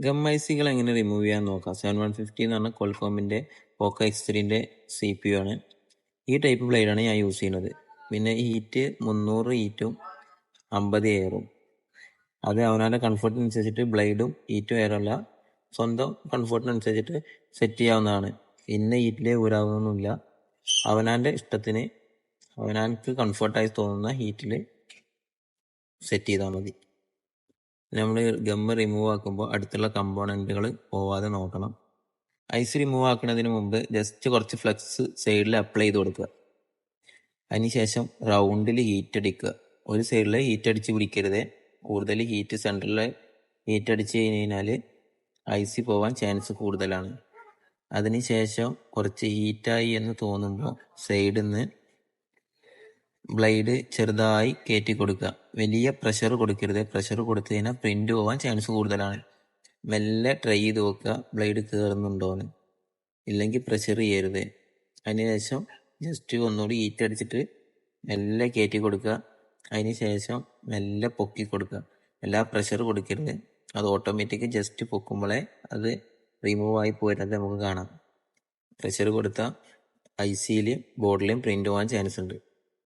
Gum ഐസികൾ എങ്ങനെ remove ചെയ്യാൻ നോക്കാം. 7150 എന്ന് പറഞ്ഞാൽ ക്വാൾകോമിൻ്റെ പോക്കോ X3ൻ്റെ CPU ആണ്. ഈ ടൈപ്പ് ബ്ലേഡാണ് ഞാൻ യൂസ് ചെയ്യുന്നത്. പിന്നെ ഹീറ്റ് 300 ഹീറ്റും 50 എയറും. അത് അവനവൻ്റെ കംഫർട്ടിനനുസരിച്ചിട്ട് ബ്ലേഡും ഹീറ്റും എയറും അല്ല, സ്വന്തം കംഫർട്ടിനനുസരിച്ചിട്ട് സെറ്റ് ചെയ്യാവുന്നതാണ്. ഇന്ന ഹീറ്റിലേ ഊരാവുന്നൊന്നുമില്ല. അവനവൻ്റെ ഇഷ്ടത്തിന് അവനവൻക്ക് കംഫർട്ടായി തോന്നുന്ന ഹീറ്റിൽ സെറ്റ് ചെയ്താൽ മതി. നമ്മൾ ഗമ്മ് റിമൂവ് ആക്കുമ്പോൾ അടുത്തുള്ള കമ്പോണൻറ്റുകൾ പോവാതെ നോക്കണം. ഐസ് റിമൂവ് ആക്കുന്നതിന് മുമ്പ് ജസ്റ്റ് കുറച്ച് ഫ്ലക്സ് സൈഡിൽ അപ്ലൈ ചെയ്ത് കൊടുക്കുക. അതിനുശേഷം റൗണ്ടിൽ ഹീറ്റ് അടിക്കുക. ഒരു സൈഡിൽ ഹീറ്റ് അടിച്ച് പിടിക്കരുത്. കൂടുതൽ ഹീറ്റ് സെൻറ്ററിൽ ഹീറ്റ് അടിച്ച് കഴിഞ്ഞാൽ ഐസ് പോവാൻ ചാൻസ് കൂടുതലാണ്. അതിനുശേഷം കുറച്ച് ഹീറ്റായി എന്ന് തോന്നുമ്പോൾ സൈഡിൽ നിന്ന് ബ്ലേഡ് ചെറുതായി കയറ്റി കൊടുക്കുക. വലിയ പ്രഷർ കൊടുക്കരുത്. പ്രഷർ കൊടുത്തു കഴിഞ്ഞാൽ പ്രിന്റ് പോവാൻ ചാൻസ് കൂടുതലാണ്. മെല്ലെ ട്രൈ ചെയ്ത് നോക്കുക ബ്ലേഡ് കയറുന്നുണ്ടോയെന്ന്. ഇല്ലെങ്കിൽ പ്രഷർ ചെയ്യരുത്. അതിനുശേഷം ജസ്റ്റ് ഒന്നുകൂടി ഹീറ്റ് അടിച്ചിട്ട് മെല്ലെ കയറ്റി കൊടുക്കുക. അതിനുശേഷം മെല്ലെ പൊക്കി കൊടുക്കുക. എല്ലാ പ്രഷർ കൊടുക്കരുത്. അത് ഓട്ടോമാറ്റിക് ജസ്റ്റ് പൊക്കുമ്പോഴേ അത് റിമൂവ് ആയി പോരുന്നത് നമുക്ക് കാണാം. പ്രഷർ കൊടുത്താൽ ഐസിയിൽ ബോർഡിലും പ്രിന്റ് പോകാൻ ചാൻസ് ഉണ്ട്.